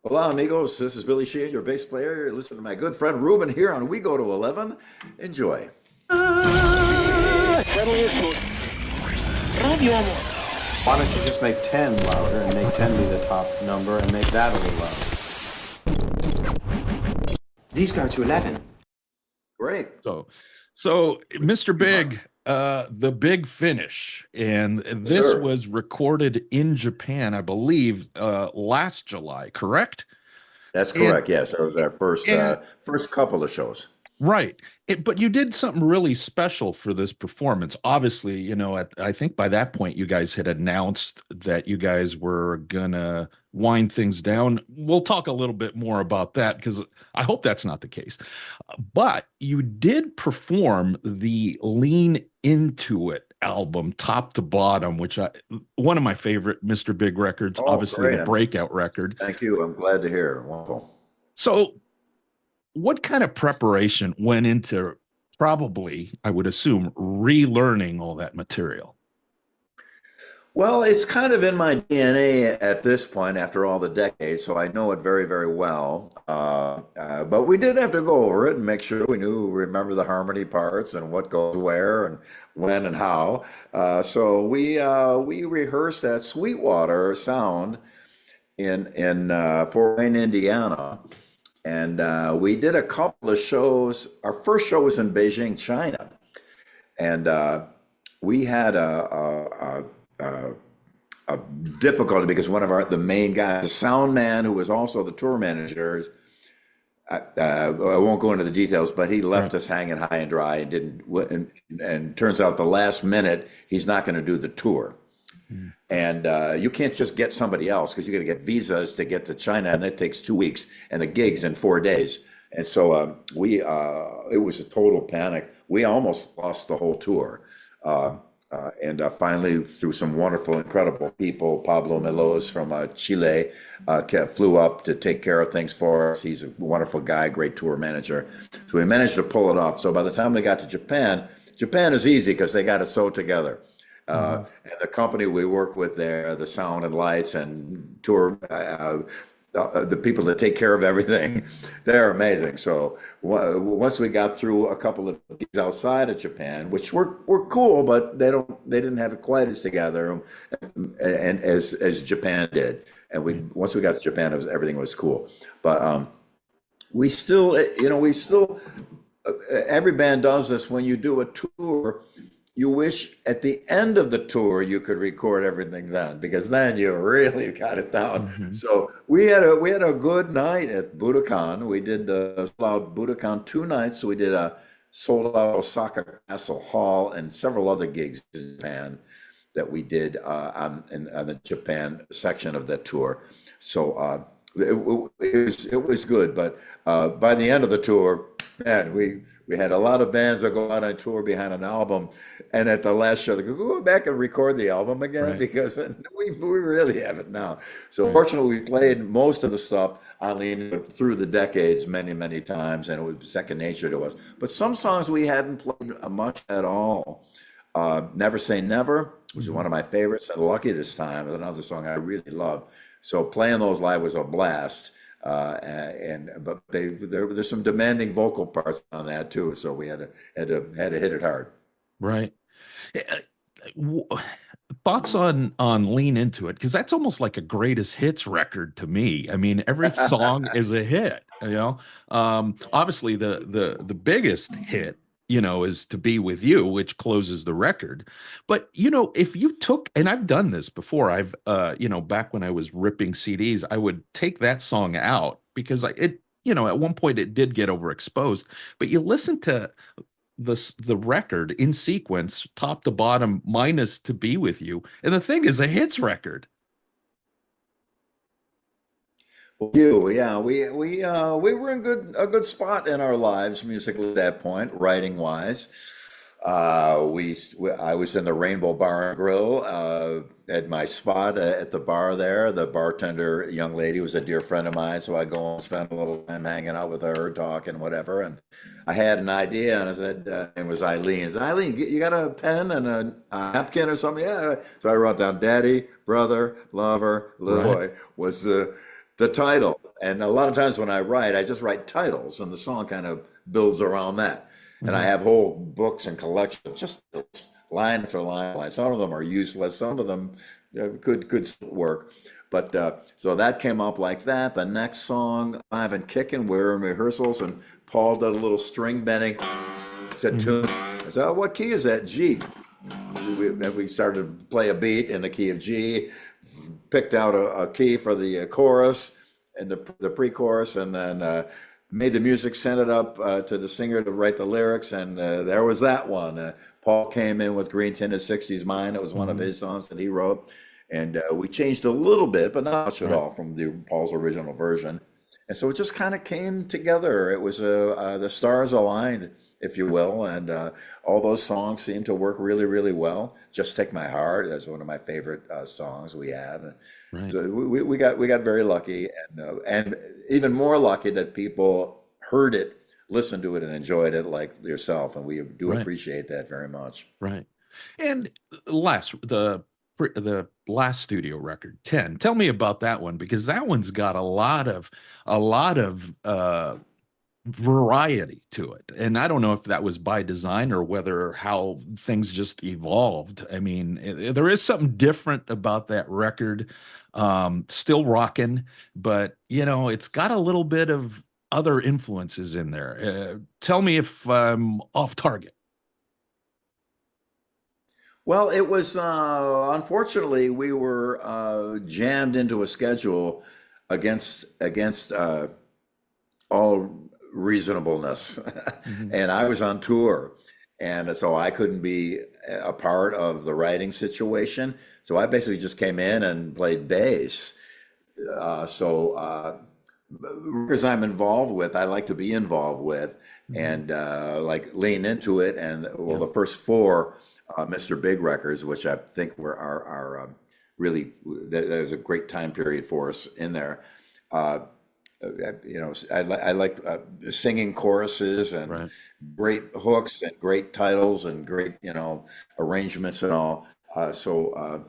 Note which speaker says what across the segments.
Speaker 1: Hola, amigos. This is Billy Sheehan, your bass player. Listen to my good friend Ruben here on We Go to 11. Enjoy.
Speaker 2: Friendliest Radio Amor.
Speaker 3: Why don't you just make 10 louder and make 10 be the top number and make that a little louder?
Speaker 4: These go to 11.
Speaker 1: Great.
Speaker 5: So Mr. Big, the big finish, and this
Speaker 1: Sir.
Speaker 5: was recorded in Japan, I believe, last July, correct?
Speaker 1: That's correct. Yes, that was our first couple of shows.
Speaker 5: Right. But you did something really special for this performance. Obviously, you know, I think by that point you guys had announced that you guys were gonna wind things down. We'll talk a little bit more about that because I hope that's not the case. But you did perform the Lean Into It album top to bottom, which one of my favorite Mr. Big records, obviously
Speaker 1: great.
Speaker 5: the breakout record.
Speaker 1: Thank you. I'm glad to hear. Wonderful.
Speaker 5: So what kind of preparation went into probably, I would assume, relearning all that material?
Speaker 1: Well, it's kind of in my DNA at this point after all the decades, so I know it very, very well. But we did have to go over it and make sure we remember the harmony parts and what goes where and when and how. So we rehearsed that Sweetwater sound in Fort Wayne, Indiana. And we did a couple of shows. Our first show was in Beijing, China. And we had a difficulty because one of the main guys, the sound man, who was also the tour manager, I won't go into the details, but he left us hanging high and dry and and turns out the last minute, he's not going to do the tour. And you can't just get somebody else because you got to get visas to get to China, and that takes 2 weeks, and the gig's in 4 days. And so it was a total panic. We almost lost the whole tour. And finally, through some wonderful, incredible people, Pablo Melos from Chile flew up to take care of things for us. He's a wonderful guy, great tour manager. So we managed to pull it off. So by the time we got to Japan, Japan is easy because they got it sewed together. And the company we work with there, the sound and lights and tour, the people that take care of everything, they're amazing. So once we got through a couple of gigs outside of Japan, which were cool, but they didn't have it quite as together and as Japan did. And once we got to Japan, everything was cool. But we still, every band does this when you do a tour. You wish at the end of the tour you could record everything then, because then you really got it down. So we had a good night at Budokan. We did sold out Budokan 2 nights. So we did a sold out Osaka Castle Hall and several other gigs in Japan that we did on the Japan section of that tour. So it was good. But by the end of the tour, man, we had a lot of bands that go out on tour behind an album, and at the last show, they go back and record the album again because we really have it now. So fortunately, we played most of the stuff on through the decades many, many times, and it was second nature to us. But some songs we hadn't played much at all. Never Say Never, which is one of my favorites, and Lucky This Time is another song I really love. So playing those live was a blast. But there's some demanding vocal parts on that too, so we had to hit it hard.
Speaker 5: Right. Thoughts on Lean Into It, because that's almost like a greatest hits record to me. I mean, every song is a hit. Obviously the biggest hit, is To Be With You, which closes the record. But, if you took, and I've done this before, I've, back when I was ripping CDs, I would take that song out because at one point it did get overexposed, but you listen to the record in sequence, top to bottom, minus To Be With You, and the thing is a hits record.
Speaker 1: We were in a good spot in our lives musically at that point, writing wise. I was in the Rainbow Bar and Grill at my spot at the bar there. The bartender, young lady, was a dear friend of mine, so I go and spend a little time hanging out with her, talking, whatever. And I had an idea, and I said, it was Eileen. I said, Eileen, you got a pen and a napkin or something? Yeah. So I wrote down Daddy, Brother, Lover, Little Boy was the title. And a lot of times when I write, I just write titles, and the song kind of builds around that. And I
Speaker 5: Hmm.
Speaker 1: have whole books and collections, just line after line. Some of them are useless. Some of them could still work. But so that came up like that. The next song, Live and Kicking, we're in rehearsals, and Paul did a little string bending to
Speaker 5: Hmm.
Speaker 1: tune. I said, oh, what key is that? G. We started to play a beat in the key of G, picked out a key for the chorus and the pre-chorus, and then made the music, sent it up to the singer to write the lyrics, and there was that one. Paul came in with Green Tinted 60s Mind. It was one of
Speaker 5: Hmm.
Speaker 1: his songs that he wrote, and we changed a little bit, but not much at
Speaker 5: Right.
Speaker 1: all from Paul's original version. And so it just kind of came together. It was the stars aligned, if you will, and all those songs seemed to work really, really well. Just Take My Heart, that's one of my favorite songs we have.
Speaker 5: Right.
Speaker 1: So we got very lucky, and even more lucky that people heard it, listened to it, and enjoyed it like yourself, and we do
Speaker 5: Right.
Speaker 1: appreciate that very much.
Speaker 5: Right. And the last studio record, 10. Tell me about that one because that one's got a lot of variety to it. And I don't know if that was by design or whether how things just evolved. I mean, there is something different about that record. Still rocking, but it's got a little bit of other influences in there. Tell me if I'm off target.
Speaker 1: Well, it was unfortunately we were jammed into a schedule against all reasonableness,
Speaker 5: Mhm.
Speaker 1: and I was on tour, and so I couldn't be a part of the writing situation. So I basically just came in and played bass. So records I'm involved with, I like to be involved with,
Speaker 5: Mhm.
Speaker 1: and like lean into it. And well,
Speaker 5: Yeah.
Speaker 1: the first four Mr. Big records, which I think were are really that was a great time period for us in there. Uh, I like singing choruses and
Speaker 5: Right.
Speaker 1: great hooks and great titles and great, arrangements and all. So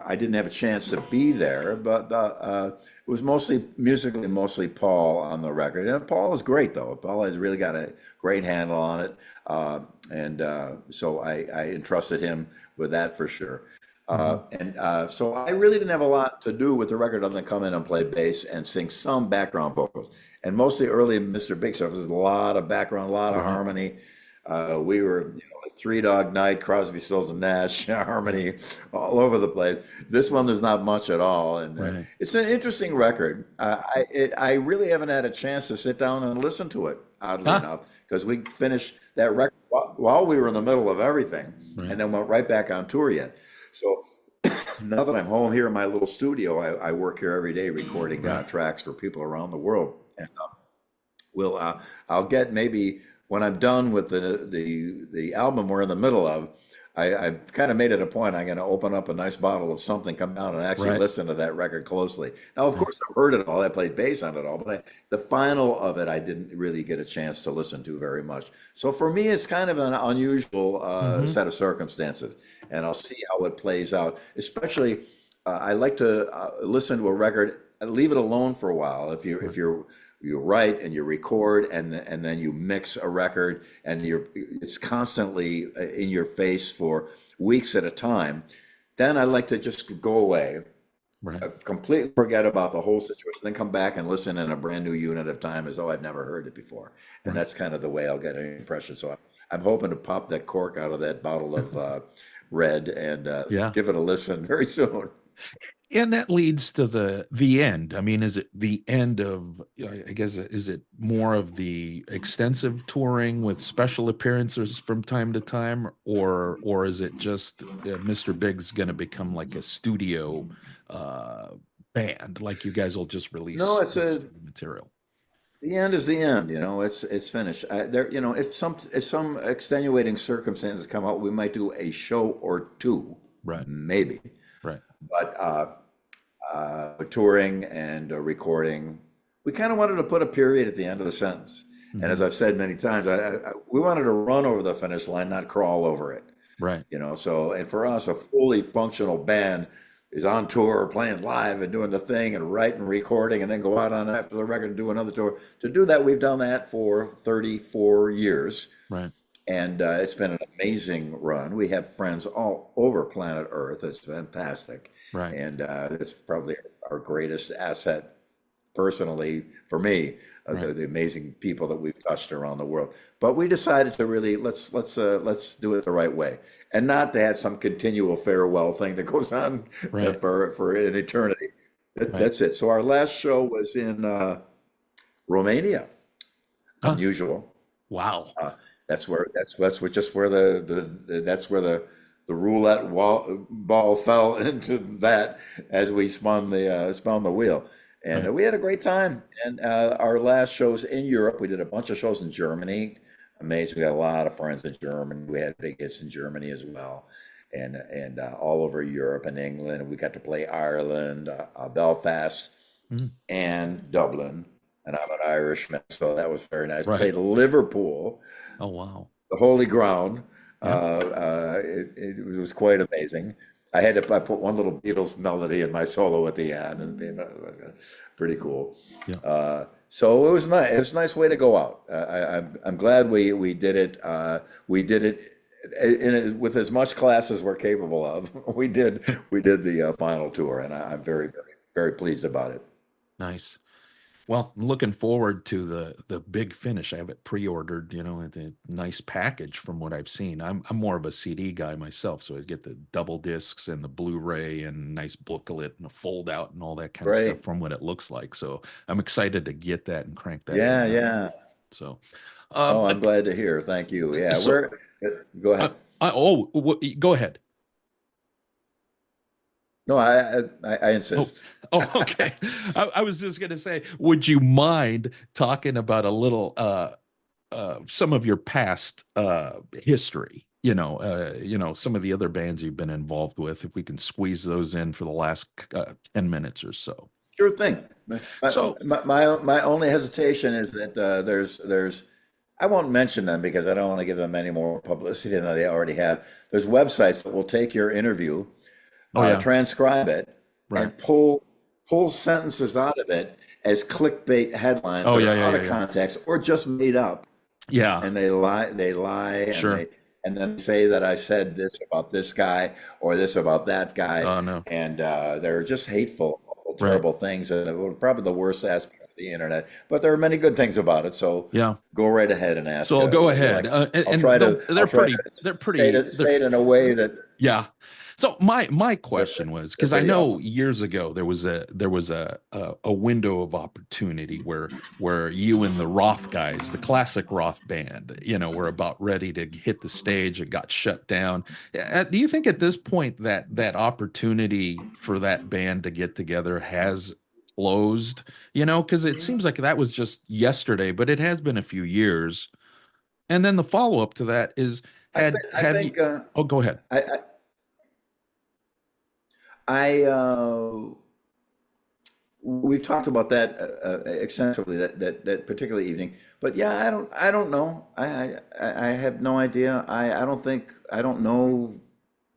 Speaker 1: I didn't have a chance to be there, but it was mostly musically, mostly Paul on the record. And Paul is great, though. Paul has really got a great handle on it, and so I entrusted him with that for sure.
Speaker 5: Mhm.
Speaker 1: And so I really didn't have a lot to do with the record other than come in and play bass and sing some background vocals. And mostly early Mr. Big stuff was a lot of background, a lot of
Speaker 5: Right.
Speaker 1: harmony. We were, like Three Dog Night, Crosby, Stills and Nash, harmony all over the place. This one, there's not much at all, and
Speaker 5: Right.
Speaker 1: it's an interesting record. I really haven't had a chance to sit down and listen to it, oddly
Speaker 5: Ah,
Speaker 1: enough, because we finished that record while we were in the middle of everything,
Speaker 5: right.
Speaker 1: and then went right back on tour yet. So now that I'm home here in my little studio, I work here every day recording
Speaker 5: Right.
Speaker 1: tracks for people around the world. And we'll I'll get maybe when I'm done with the album we're in the middle of. I've kind of made it a point. I'm going to open up a nice bottle of something, come down and actually
Speaker 5: Right.
Speaker 1: listen to that record closely. Now, of
Speaker 5: Right.
Speaker 1: course, I've heard it all. I played bass on it all, but the final of it, I didn't really get a chance to listen to very much. So for me, it's kind of an unusual
Speaker 5: Hmm.
Speaker 1: set of circumstances, and I'll see how it plays out. Especially, I like to listen to a record, leave it alone for a while.
Speaker 5: Right.
Speaker 1: You write and you record and then you mix a record and it's constantly in your face for weeks at a time, then I like to just go away,
Speaker 5: Right.
Speaker 1: completely forget about the whole situation, then come back and listen in a brand new unit of time as though I've never heard it before. And
Speaker 5: Right.
Speaker 1: that's kind of the way I'll get an impression. So I'm hoping to pop that cork out of that bottle of red and
Speaker 5: Yeah.
Speaker 1: give it a listen very soon.
Speaker 5: And that leads to the end. I mean, is it the end of, I guess, is it more of the extensive touring with special appearances from time to time, or is it just Mr. Big's going to become like a studio uh, band, like you guys will just
Speaker 1: No,
Speaker 5: release
Speaker 1: it's a
Speaker 5: material?
Speaker 1: the end is the end, it's finished. There, if some extenuating circumstances come out, we might do a show or two,
Speaker 5: Right.
Speaker 1: maybe.
Speaker 5: Right.
Speaker 1: But touring and recording, we kind of wanted to put a period at the end of the sentence. And as
Speaker 5: Hmm.
Speaker 1: I've said many times, we wanted to run over the finish line, not crawl over it.
Speaker 5: Right.
Speaker 1: So, and for us, a fully functional band is on tour, playing live and doing the thing and writing, recording, and then go out on after the record and do another tour. To do that, we've done that for 34 years.
Speaker 5: Right.
Speaker 1: And it's been an amazing run. We have friends all over planet Earth. It's fantastic.
Speaker 5: Right.
Speaker 1: And it's probably our greatest asset personally for me,
Speaker 5: Right.
Speaker 1: the amazing people that we've touched around the world. But we decided to really let's do it the right way, and not to have some continual farewell thing that goes on
Speaker 5: Right.
Speaker 1: for an eternity.
Speaker 5: Right.
Speaker 1: That's it. So our last show was in Romania.
Speaker 5: Huh.
Speaker 1: Unusual.
Speaker 5: Wow.
Speaker 1: Just where that's where the roulette ball fell into that as we spun the wheel, and
Speaker 5: Right.
Speaker 1: we had a great time. And our last shows in Europe, we did a bunch of shows in Germany. Amazing, we got a lot of friends in Germany. We had big hits in Germany as well, and all over Europe and England. We got to play Ireland, Belfast,
Speaker 5: Mm.
Speaker 1: and Dublin. And I'm an Irishman, so that was very nice.
Speaker 5: Right.
Speaker 1: Played Liverpool,
Speaker 5: Oh, wow.
Speaker 1: the holy ground.
Speaker 5: Yeah.
Speaker 1: It was quite amazing. I put one little Beatles melody in my solo at the end, and it was pretty cool.
Speaker 5: Yeah.
Speaker 1: So it was nice. It was a nice way to go out. I'm glad we did it. We did it with as much class as we're capable of. We did the final tour, and I'm very, very, very pleased about it.
Speaker 5: Nice. Well, I'm looking forward to the big finish. I have it pre-ordered, it's a nice package from what I've seen. I'm more of a CD guy myself, so I get the double discs and the Blu-ray and nice booklet and a fold out and all that kind of stuff
Speaker 1: Great.
Speaker 5: from what it looks like. So I'm excited to get that and crank that
Speaker 1: Yeah,
Speaker 5: thing out.
Speaker 1: yeah.
Speaker 5: So,
Speaker 1: Oh, I'm glad to hear. Thank you. Yeah,
Speaker 5: so
Speaker 1: go
Speaker 5: I,
Speaker 1: ahead.
Speaker 5: go ahead.
Speaker 1: No, I
Speaker 5: Oh,
Speaker 1: insist.
Speaker 5: okay. I was just gonna say, would you mind talking about a little some of your past history? Some of the other bands you've been involved with, if we can squeeze those in for the last 10 minutes or so.
Speaker 1: Sure thing. My,
Speaker 5: So,
Speaker 1: my only hesitation is that there's I won't mention them because I don't want to give them any more publicity than they already have. There's websites that will take your interview,
Speaker 5: oh yeah,
Speaker 1: transcribe it,
Speaker 5: right.
Speaker 1: and pull sentences out of it as clickbait headlines
Speaker 5: Oh
Speaker 1: that
Speaker 5: yeah,
Speaker 1: are
Speaker 5: yeah,
Speaker 1: out
Speaker 5: yeah,
Speaker 1: of
Speaker 5: yeah.
Speaker 1: context or just made up.
Speaker 5: Yeah,
Speaker 1: And they lie,
Speaker 5: sure.
Speaker 1: and then say that I said this about this guy or this about that guy,
Speaker 5: Oh no,
Speaker 1: and they're just hateful, awful,
Speaker 5: right.
Speaker 1: terrible things, and probably the worst aspect of the internet. But there are many good things about it, so
Speaker 5: Yeah.
Speaker 1: go right ahead and ask
Speaker 5: So I'll go
Speaker 1: what you
Speaker 5: ahead.
Speaker 1: like.
Speaker 5: And,
Speaker 1: I'll
Speaker 5: and
Speaker 1: try
Speaker 5: they'll-
Speaker 1: to
Speaker 5: they're pretty, they're pretty, they're
Speaker 1: say it in a way that
Speaker 5: Yeah. So my
Speaker 1: they're,
Speaker 5: question was,
Speaker 1: they're
Speaker 5: because I
Speaker 1: pretty
Speaker 5: know
Speaker 1: awful.
Speaker 5: years ago there was a window of opportunity where you and the Roth guys, the classic Roth band, were about ready to hit the stage. It got shut down. Do you think at this point that opportunity for that band to get together has closed? Because it seems like that was just yesterday, but it has been a few years. And then the follow up to that is,
Speaker 1: I
Speaker 5: have you?
Speaker 1: think
Speaker 5: Oh, go ahead.
Speaker 1: I I we've talked about that extensively that particular evening. But yeah, I don't know. I have no idea. I don't know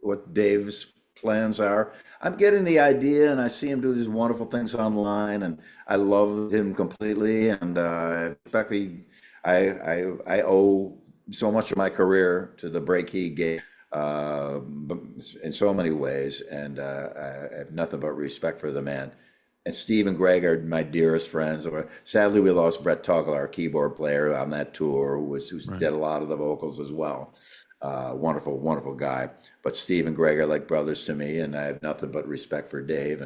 Speaker 1: what Dave's plans are. I'm getting the idea, and I see him do these wonderful things online, and I love him completely. And in fact, I owe so much of my career to the break he gave in so many ways, and I have nothing but respect for the man. And Steve and Greg are my dearest friends. Sadly, we lost Brett Toggle, our keyboard player, on that tour, who
Speaker 5: Right.
Speaker 1: did a lot of the vocals as well. Wonderful, wonderful guy. But Steve and Greg are like brothers to me, and I have nothing but respect for Dave.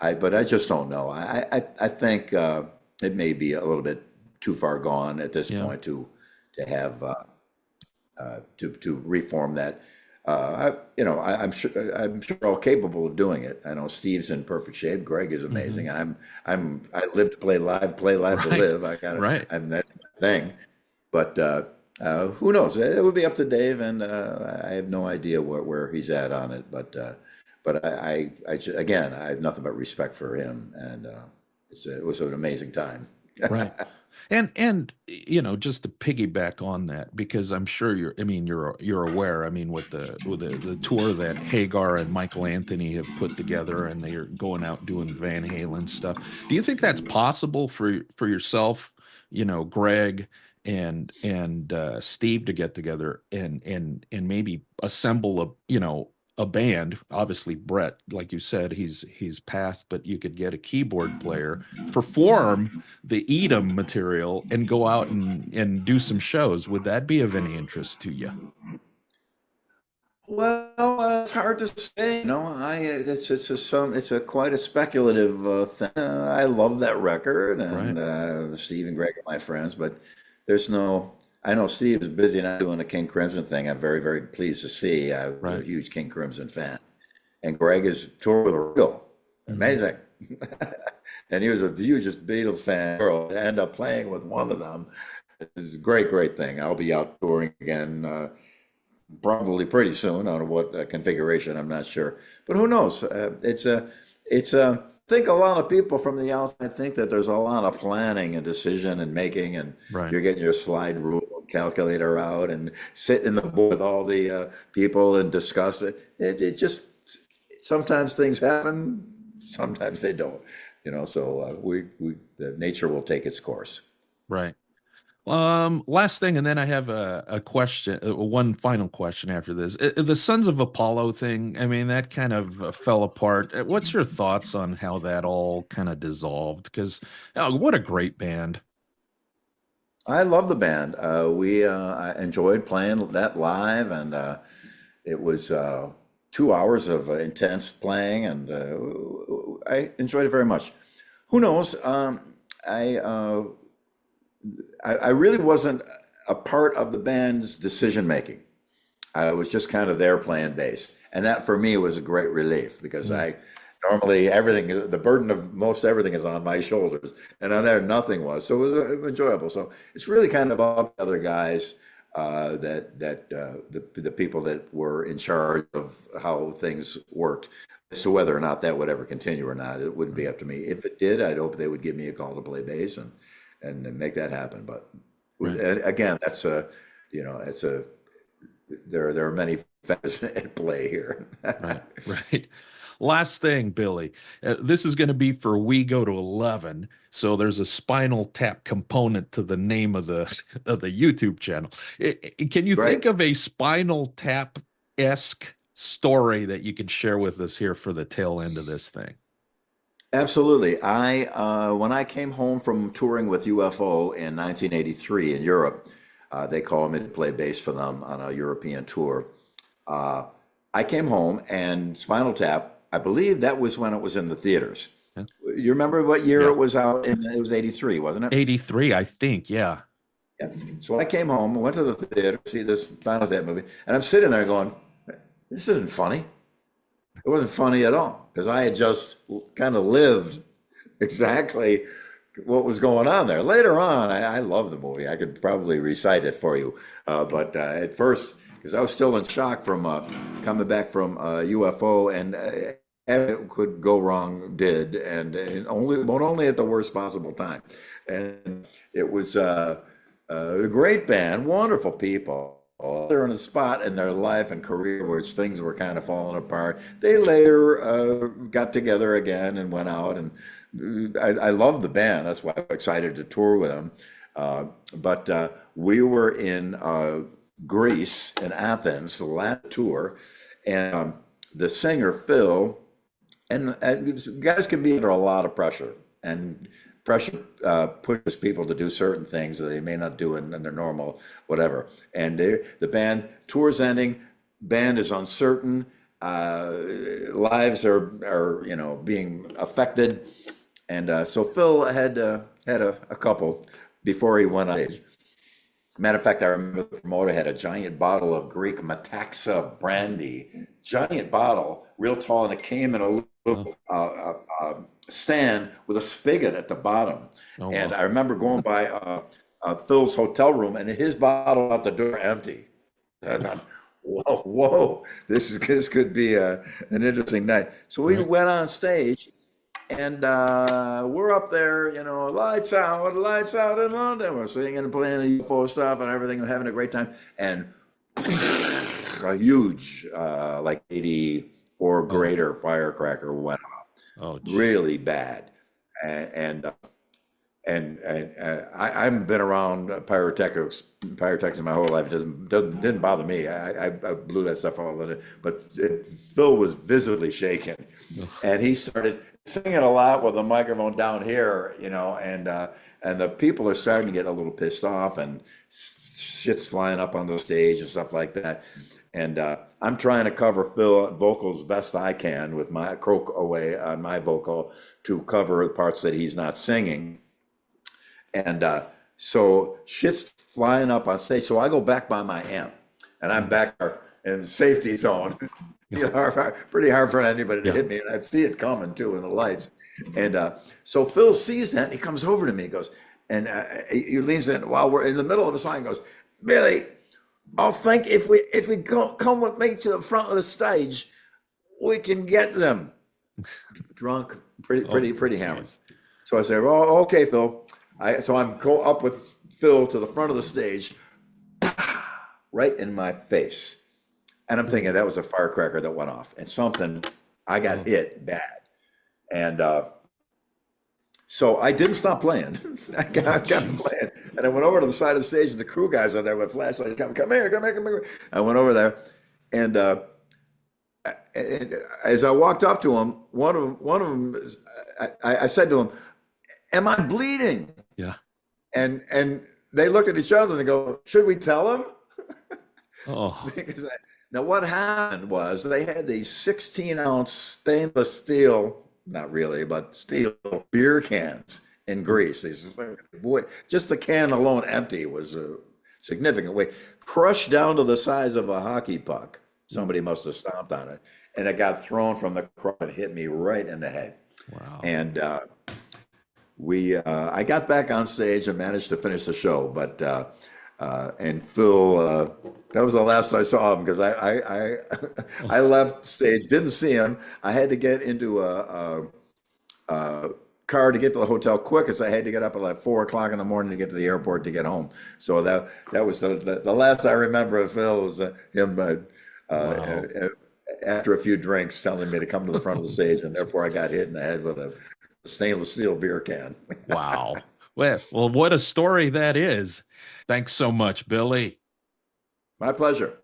Speaker 1: But I just don't know. I think it may be a little bit too far gone at this
Speaker 5: Yeah.
Speaker 1: point to have to reform that. I'm sure all capable of doing it. I know Steve's in perfect shape. Greg is
Speaker 5: Hmm.
Speaker 1: amazing. I live to play live to
Speaker 5: Right.
Speaker 1: live.
Speaker 5: Right.
Speaker 1: That's my thing. But who knows? It would be up to Dave, and I have no idea where he's at on it. But again, I have nothing but respect for him, and it was an amazing time.
Speaker 5: Right. And just to piggyback on that, because I'm sure you're aware, I mean, with the tour that Hagar and Michael Anthony have put together, and they're going out doing Van Halen stuff. Do you think that's possible for yourself, Greg and Steve, to get together and maybe assemble a band? Obviously, Brett, like you said, he's passed, but you could get a keyboard player, perform the Edom material, and go out and do some shows. Would that be of any interest to you?
Speaker 1: Well, it's hard to say. It's a quite a speculative thing. I love that record,
Speaker 5: Right,
Speaker 1: and Steve and Greg are my friends, but there's no. I know Steve is busy now doing the King Crimson thing. I'm very, very pleased to see. I was a
Speaker 5: right.
Speaker 1: huge King Crimson fan, and Greg is touring with Ringo.
Speaker 5: Hmm.
Speaker 1: Amazing. And he was the hugest Beatles fan. Girl, end up playing with one of them. It's a great, great thing. I'll be out touring again. Probably pretty soon. On what configuration, I'm not sure, but who knows? I think a lot of people from the outside think that there's a lot of planning and decision and making, and
Speaker 5: Right.
Speaker 1: you're getting your slide rule calculator out and sit in the board with all the people and discuss it. It just sometimes things happen, sometimes they don't. So the nature will take its course.
Speaker 5: Right. Last thing, and then I have a question, one final question after this. The Sons of Apollo thing, I mean, that kind of fell apart. What's your thoughts on how that all kind of dissolved? Because what a great band.
Speaker 1: I love the band. I enjoyed playing that live, and it was 2 hours of intense playing, and I enjoyed it very much. Who knows? I, uh, I really wasn't a part of the band's decision making. I was just kind of there playing bass, and that for me was a great relief because
Speaker 5: Mm.
Speaker 1: I normally everything, the burden of most everything is on my shoulders, and on there nothing was. So it was enjoyable. So it's really kind of all the other guys the people that were in charge of how things worked. As to whether or not that would ever continue or not, it wouldn't be up to me. If it did, I'd hope they would give me a call to play bass and make that happen. But
Speaker 5: Right,
Speaker 1: again, it's a there are many factors at play here.
Speaker 5: right, right. Last thing, Billy. This is going to be for We Go to 11. So there's a Spinal Tap component to the name of the of the YouTube channel. Can you think
Speaker 1: Right.
Speaker 5: of a Spinal Tap-esque story that you could share with us here for the tail end of this thing?
Speaker 1: Absolutely. When I came home from touring with UFO in 1983 in Europe, they called me to play bass for them on a European tour. Uh, I came home and Spinal Tap, I believe that was when it was in the theaters.
Speaker 5: Yeah.
Speaker 1: You remember what year
Speaker 5: Yeah.
Speaker 1: it was out? It was 83, wasn't it?
Speaker 5: 83, I think. Yeah.
Speaker 1: Yeah. So I came home, went to the theater to see this Spinal Tap movie, and I'm sitting there going, this isn't funny. It wasn't funny at all because I had just kind of lived exactly what was going on there. Later on, I love the movie. I could probably recite it for you. But at first, because I was still in shock from coming back from UFO, and everything could go wrong did, and only at the worst possible time. And it was a great band, wonderful people. They're in a spot in their life and career which things were kind of falling apart. They later got together again and went out, and I love the band. That's why I'm excited to tour with them. But we were in Greece, in Athens, the last tour, and the singer Phil, and guys can be under a lot of pressure, and pressure pushes people to do certain things that they may not do in their normal whatever. And the band tour's ending, band is uncertain, lives are being affected, and so Phil had a couple before he went on stage. Matter of fact, I remember the promoter had a giant bottle of Greek Metaxa brandy, giant bottle, real tall, and it came in a
Speaker 5: Oh,
Speaker 1: little stand with a spigot at the bottom.
Speaker 5: oh
Speaker 1: And
Speaker 5: wow.
Speaker 1: I remember going by Phil's hotel room, and his bottle out the door empty. I thought, whoa, this could be an interesting night. So we
Speaker 5: Right.
Speaker 1: went on stage, And we're up there, you know, lights out in London. We're singing and playing the UFO stuff and everything, and having a great time. And a huge, like 80 or greater firecracker went off,
Speaker 5: Oh, gee.
Speaker 1: really bad. And I haven't been around pyrotechnics my whole life. It didn't bother me. I blew that stuff all the time. But Phil was visibly shaken, and he started singing a lot with the microphone down here, you know, and the people are starting to get a little pissed off, and shit's flying up on the stage and stuff like that. And I'm trying to cover Phil vocals best I can with my croak away on my vocal to cover the parts that he's not singing. And so shit's flying up on stage. So I go back by my amp, and I'm back in safety zone. You know, pretty hard for anybody to hit me, and I see it coming too in the lights. And so Phil sees that, and he comes over to me, goes, and he leans in while we're in the middle of a song, and goes, Billy, I think if we come with me to the front of the stage, we can get them. Drunk, pretty hammered. So I say, oh, okay, Phil. So I'm go up with Phil to the front of the stage, right in my face. And I'm thinking that was a firecracker that went off, and I got hit bad. And so I didn't stop playing. I kept playing. And I went over to the side of the stage, and the crew guys are there with flashlights. Come here. I went over there, and as I walked up to him, one of them, I said to him, "Am I bleeding?"
Speaker 5: Yeah.
Speaker 1: And they looked at each other and they go, "Should we tell him?"
Speaker 5: Oh.
Speaker 1: Because now what happened was they had these 16-ounce stainless steel, not really, but steel beer cans in Greece. Boy, just the can alone empty was a significant weight, crushed down to the size of a hockey puck. Somebody must have stomped on it, and it got thrown from the crowd and hit me right in the head.
Speaker 5: Wow.
Speaker 1: And I got back on stage and managed to finish the show, but and Phil, that was the last I saw him, because I left stage, didn't see him. I had to get into a car to get to the hotel quick, as I had to get up at like 4 o'clock in the morning to get to the airport to get home. So that was the last I remember of Phil, was him after a few drinks telling me to come to the front of the stage, and therefore I got hit in the head with a stainless steel beer can.
Speaker 5: Wow. Well, what a story that is. Thanks so much, Billy.
Speaker 1: My pleasure.